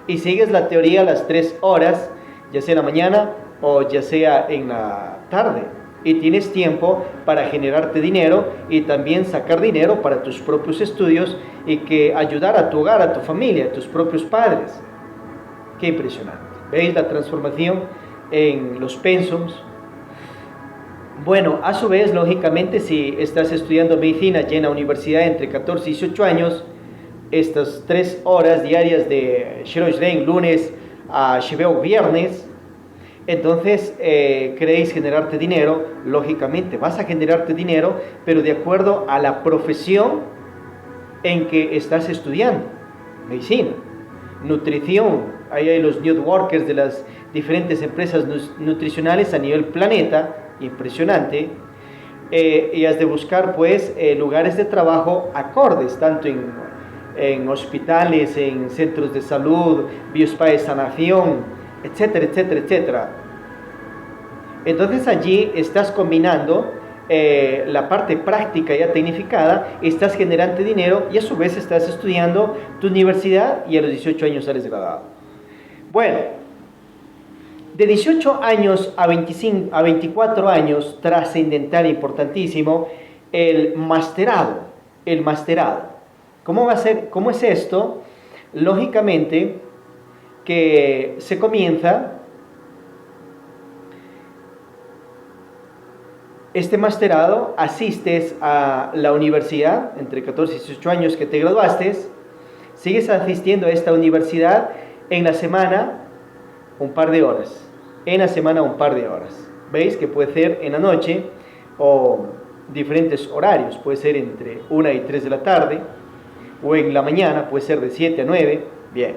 A: y sigues la teoría las 3 horas, ya sea en la mañana o ya sea en la tarde, y tienes tiempo para generarte dinero y también sacar dinero para tus propios estudios y que ayudar a tu hogar, a tu familia, a tus propios padres. Qué impresionante. ¿Veis la transformación en los pensums? Bueno, a su vez, lógicamente, si estás estudiando medicina ya en la universidad entre 14 y 18 años, estas 3 horas diarias de Shirojren, lunes a Shibeo, viernes, entonces queréis generarte dinero, lógicamente vas a generarte dinero, pero de acuerdo a la profesión en que estás estudiando. Medicina, nutrición, ahí hay los networkers de las diferentes empresas nutricionales a nivel planeta, impresionante, y has de buscar pues lugares de trabajo acordes, tanto en hospitales, en centros de salud, biospa de sanación, etcétera, etcétera, etcétera. Entonces allí estás combinando la parte práctica ya tecnificada, estás generando dinero y a su vez estás estudiando tu universidad y a los 18 años sales graduado. Bueno, de 18 años a 24 años, trascendental, importantísimo, el masterado. ¿Cómo va a ser? ¿Cómo es esto? Lógicamente que se comienza este masterado, asistes a la universidad entre 14 y 18 años que te graduaste, sigues asistiendo a esta universidad en la semana un par de horas. ¿Veis? Que puede ser en la noche o diferentes horarios, puede ser entre 1 y 3 de la tarde, o en la mañana, puede ser de 7 a 9, bien,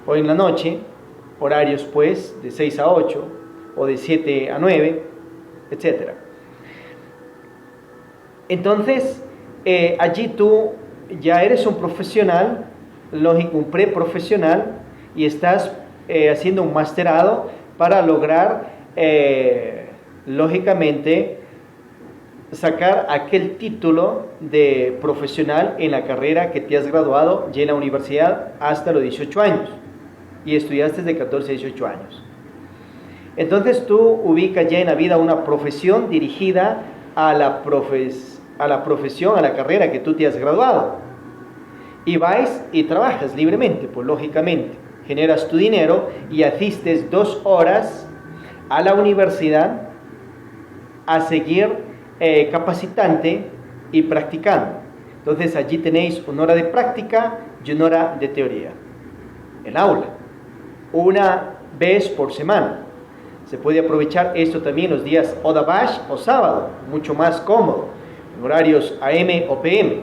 A: o en la noche, horarios pues de 6 a 8, o de 7 a 9, etc. Entonces, allí tú ya eres un profesional, lógico, un preprofesional, y estás haciendo un masterado para lograr, lógicamente, sacar aquel título de profesional en la carrera que te has graduado ya en la universidad hasta los 18 años y estudiaste de 14 a 18 años. Entonces tú ubicas ya en la vida una profesión dirigida a la profesión, a la carrera que tú te has graduado, y vas y trabajas libremente, pues lógicamente generas tu dinero y asistes 2 horas a la universidad a seguir capacitante y practicando. Entonces allí tenéis 1 hora de práctica y 1 hora de teoría en aula, 1 vez por semana. Se puede aprovechar esto también los días Odabash o sábado, mucho más cómodo, en horarios AM o PM.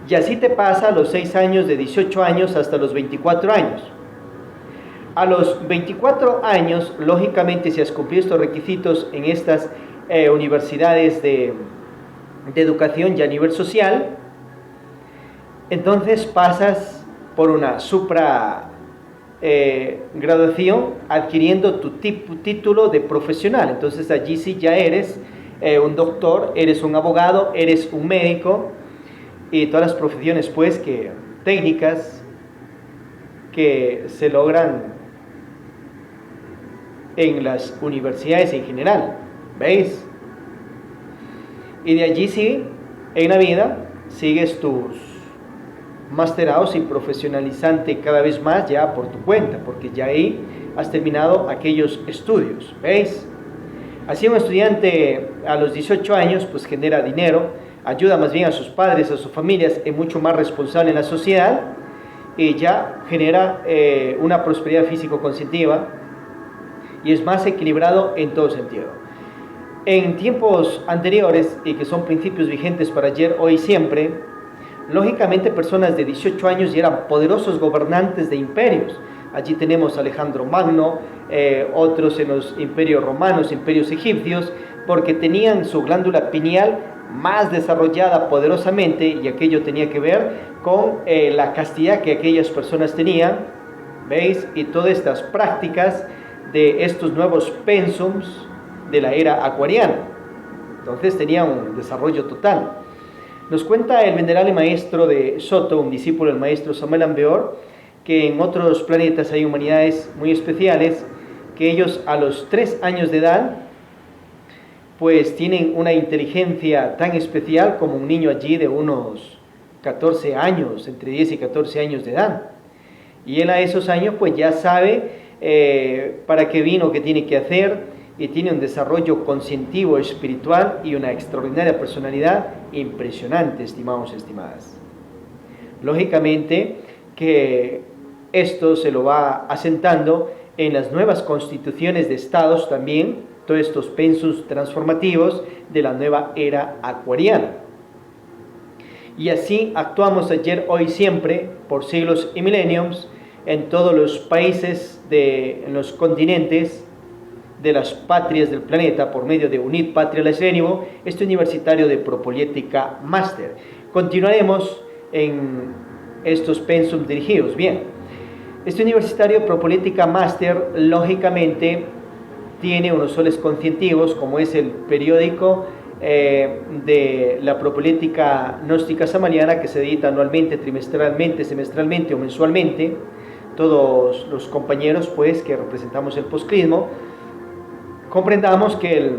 A: Y así te pasa a los 6 años, de 18 años hasta los 24 años. A los 24 años, lógicamente, si has cumplido estos requisitos en estas universidades de educación y a nivel social, entonces pasas por una graduación adquiriendo tu título de profesional. Entonces allí sí ya eres un doctor, eres un abogado, eres un médico y todas las profesiones pues técnicas que se logran en las universidades en general. ¿Veis? Y de allí sí, en la vida, sigues tus masterados y profesionalizante cada vez más ya por tu cuenta, porque ya ahí has terminado aquellos estudios. ¿Veis? Así un estudiante a los 18 años pues genera dinero, ayuda más bien a sus padres, a sus familias, es mucho más responsable en la sociedad y ya genera una prosperidad físico-cognitiva y es más equilibrado en todo sentido. En tiempos anteriores, y que son principios vigentes para ayer, hoy y siempre, lógicamente personas de 18 años ya eran poderosos gobernantes de imperios. Allí tenemos a Alejandro Magno, otros en los imperios romanos, imperios egipcios, porque tenían su glándula pineal más desarrollada poderosamente, y aquello tenía que ver con la castidad que aquellas personas tenían. ¿Veis? Y todas estas prácticas de estos nuevos pensums de la era acuariana. Entonces tenía un desarrollo total. Nos cuenta el venerable maestro de Soto, un discípulo del maestro Samuel Ambeor, que en otros planetas hay humanidades muy especiales, que ellos a los 3 años de edad pues tienen una inteligencia tan especial como un niño allí de unos 14 años, entre 10 y 14 años de edad. Y él a esos años pues ya sabe para qué vino, qué tiene que hacer, y tiene un desarrollo conscientivo, espiritual y una extraordinaria personalidad impresionante, estimados y estimadas. Lógicamente que esto se lo va asentando en las nuevas constituciones de estados también, todos estos pensus transformativos de la nueva era acuariana. Y así actuamos ayer, hoy, siempre, por siglos y milenios, en todos los países, en los continentes, de las patrias del planeta, por medio de UNIT Patria La Serénimo, este universitario de Propolítica Máster. Continuaremos en estos pensums dirigidos. Bien, este universitario Propolítica Máster, lógicamente, tiene unos soles conscientivos, como es el periódico de la Propolítica Gnóstica Samariana, que se edita anualmente, trimestralmente, semestralmente o mensualmente. Todos los compañeros, pues, que representamos el poscrismo, comprendamos que el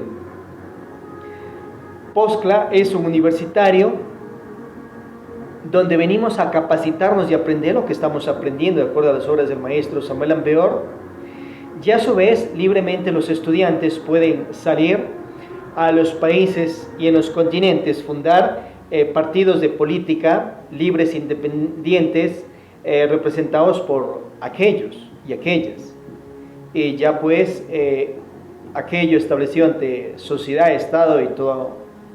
A: POSCLA es un universitario donde venimos a capacitarnos y aprender lo que estamos aprendiendo de acuerdo a las obras del maestro Samuel Ambeor, y a su vez libremente los estudiantes pueden salir a los países y en los continentes, fundar partidos de política libres e independientes, representados por aquellos y aquellas, y ya pues aquello establecido ante sociedad, Estado y todos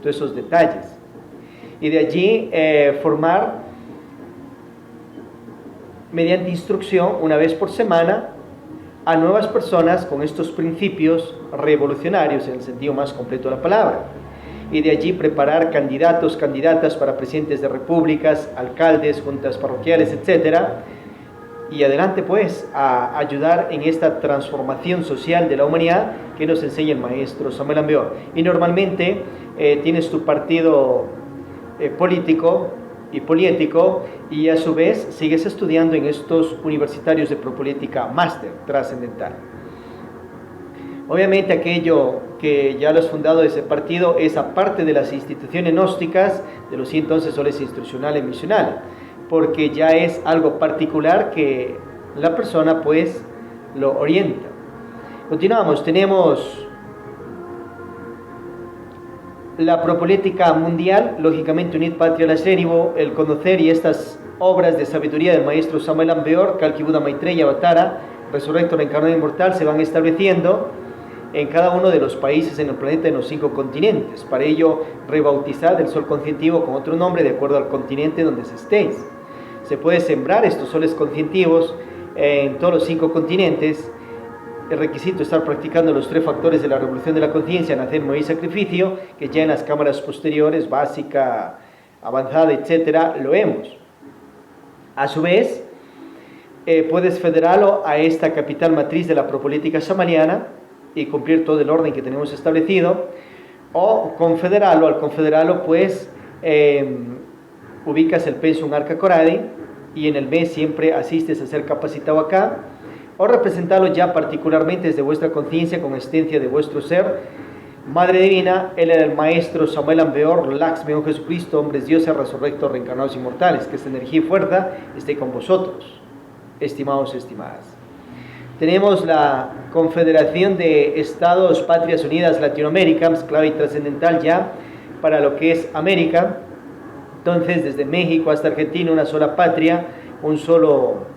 A: esos detalles. Y de allí formar, mediante instrucción, una vez por semana, a nuevas personas con estos principios revolucionarios, en el sentido más completo de la palabra. Y de allí preparar candidatos, candidatas para presidentes de repúblicas, alcaldes, juntas parroquiales, etcétera. Y adelante pues a ayudar en esta transformación social de la humanidad que nos enseña el maestro Samuel Ambeor. Y normalmente tienes tu partido político y poliético, y a su vez sigues estudiando en estos universitarios de Propolítica Máster trascendental. Obviamente aquello que ya lo has fundado de ese partido es aparte de las instituciones gnósticas, de los 111 soles instruccionales misionales, porque ya es algo particular que la persona pues lo orienta. Continuamos, tenemos la propolítica mundial, lógicamente UNIT Patria La Serénimo, el conocer y estas obras de sabiduría del maestro Samuel Ambeor, Kalki Buda Maitreya Avatara, resurrecto, reencarnado inmortal, se van estableciendo en cada uno de los países en el planeta, en los 5 continentes. Para ello, rebautizar el sol conscientivo con otro nombre de acuerdo al continente donde se estéis. Se puede sembrar estos soles conscientivos en todos los 5 continentes. El requisito es estar practicando los 3 factores de la revolución de la conciencia, nacer, morir y sacrificio, que ya en las cámaras posteriores, básica, avanzada, etcétera, lo vemos. A su vez, puedes federarlo a esta capital matriz de la propolítica samariana y cumplir todo el orden que tenemos establecido, o confederarlo. Al confederarlo, pues, ubicas el pensum Arca Coradi y en el mes siempre asistes a ser capacitado acá, o representarlo ya particularmente desde vuestra conciencia con existencia de vuestro ser. Madre Divina, Él era el Maestro Samuel Ambeor, Laxmeon Jesucristo, hombres, dioses, resurrectos, reencarnados, inmortales, que esta energía y fuerza esté con vosotros, estimados y estimadas. Tenemos la Confederación de Estados Patrias Unidas Latinoamérica, clave y trascendental ya para lo que es América. Entonces, desde México hasta Argentina, una sola patria, un solo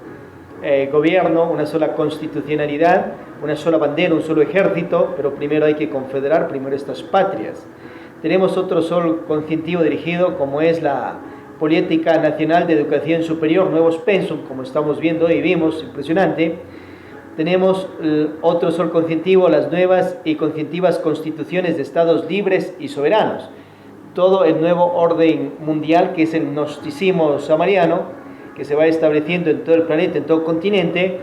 A: gobierno, una sola constitucionalidad, una sola bandera, un solo ejército, pero primero hay que confederar primero estas patrias. Tenemos otro sol conscientivo dirigido, como es la Política Nacional de Educación Superior, nuevos pensum, como estamos viendo y vimos, impresionante. Tenemos otro sol conscientivo, las nuevas y conscientivas constituciones de estados libres y soberanos. Todo el nuevo orden mundial, que es el gnosticismo samariano, que se va estableciendo en todo el planeta, en todo continente,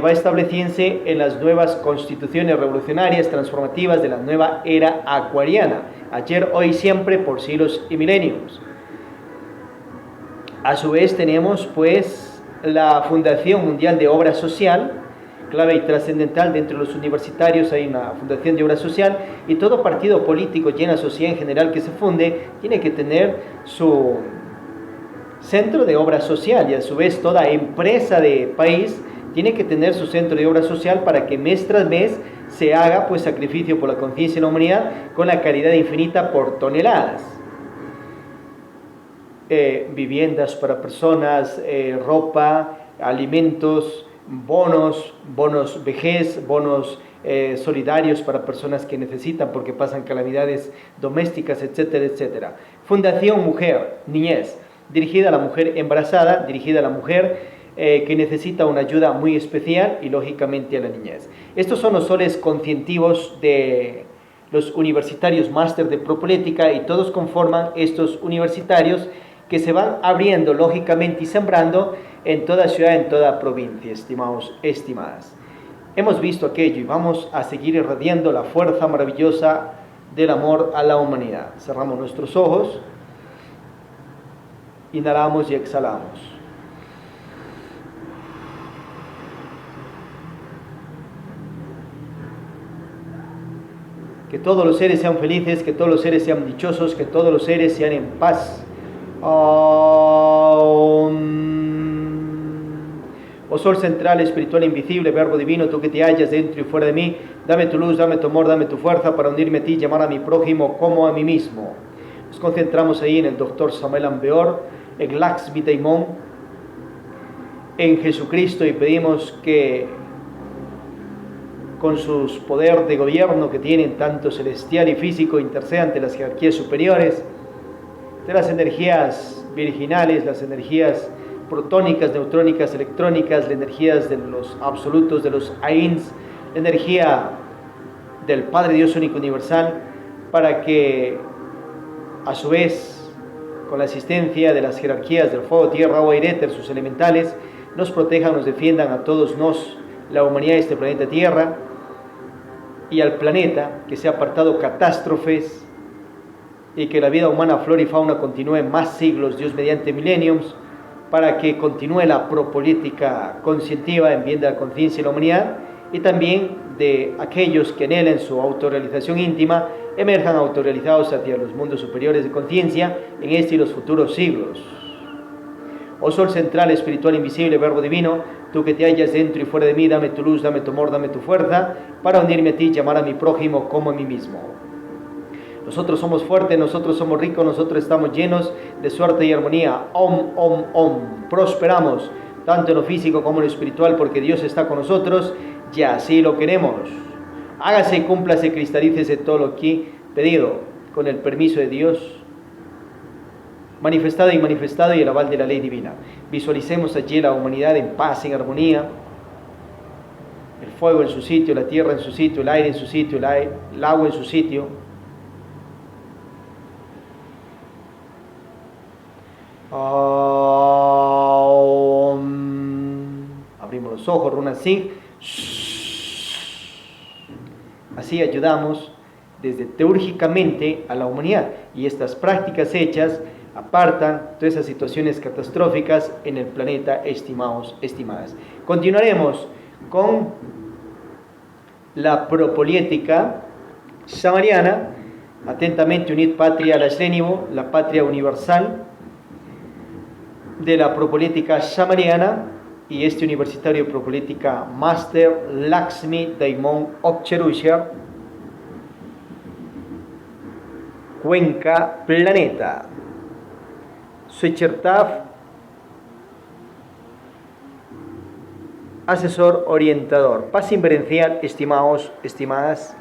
A: va estableciéndose en las nuevas constituciones revolucionarias, transformativas de la nueva era acuariana, ayer, hoy, siempre, por siglos y milenios. A su vez tenemos pues la Fundación Mundial de Obra Social, clave y trascendental. Dentro de los universitarios hay una fundación de obra social, y todo partido político y en la sociedad en general que se funde tiene que tener su centro de obra social, y a su vez toda empresa de país tiene que tener su centro de obra social para que mes tras mes se haga pues sacrificio por la conciencia de la humanidad con la caridad infinita por toneladas. Viviendas para personas, ropa, alimentos, bonos vejez, bonos solidarios para personas que necesitan porque pasan calamidades domésticas, etcétera, etcétera. Fundación Mujer, Niñez, dirigida a la mujer embarazada, dirigida a la mujer que necesita una ayuda muy especial, y lógicamente a la niñez. Estos son los soles conscientivos de los universitarios máster de propolítica, y todos conforman estos universitarios que se van abriendo lógicamente y sembrando en toda ciudad, en toda provincia, estimados, estimadas. Hemos visto aquello y vamos a seguir irradiando la fuerza maravillosa del amor a la humanidad. Cerramos nuestros ojos, inhalamos y exhalamos. Que todos los seres sean felices, que todos los seres sean dichosos, que todos los seres sean en paz. Oh Sol central, espiritual, invisible, verbo divino, tú que te hallas dentro y fuera de mí, dame tu luz, dame tu amor, dame tu fuerza para unirme a ti, llamar a mi prójimo como a mí mismo. Nos concentramos ahí en el doctor Samuel Ambeor, en Laxmi Daimon, en Jesucristo, y pedimos que con sus poder de gobierno que tienen tanto celestial y físico, interceda ante las jerarquías superiores, de las energías virginales, las energías protónicas, neutrónicas, electrónicas, las energías de los absolutos, de los Ains, la energía del Padre Dios único universal, para que a su vez, con la asistencia de las jerarquías del fuego, tierra, agua, aire, éter, sus elementales, nos protejan, nos defiendan a todos la humanidad de este planeta Tierra, y al planeta, que se ha apartado catástrofes, y que la vida humana, flora y fauna continúe más siglos, Dios mediante mileniums, para que continúe la propolítica conscientiva en bien de la conciencia de la humanidad, y también de aquellos que anhelen su autorrealización íntima, emerjan autorrealizados hacia los mundos superiores de conciencia en este y los futuros siglos. Oh Sol central, espiritual, invisible, verbo divino, tú que te hallas dentro y fuera de mí, dame tu luz, dame tu amor, dame tu fuerza, para unirme a ti, llamar a mi prójimo como a mí mismo. Nosotros somos fuertes, nosotros somos ricos, nosotros estamos llenos de suerte y armonía. Om, om, om. Prosperamos, tanto en lo físico como en lo espiritual, porque Dios está con nosotros, y así lo queremos. Hágase, cúmplase, cristalícese todo lo que he pedido, con el permiso de Dios, manifestado y el aval de la ley divina. Visualicemos allí la humanidad en paz, en armonía, el fuego en su sitio, la tierra en su sitio, el aire en su sitio, el agua en su sitio. Abrimos los ojos, Runa Singh. Así ayudamos desde teúrgicamente a la humanidad, y estas prácticas hechas apartan todas esas situaciones catastróficas en el planeta, estimados, estimadas. Continuaremos con la propolítica samariana. Atentamente, unid patria la Srenivo, la patria universal de la propolítica samariana, y este universitario propolítica Master Laxmi Daimon Okcherusha, Cuenca, planeta. Suchertaf, asesor orientador. Paz inverencial, estimados, estimadas.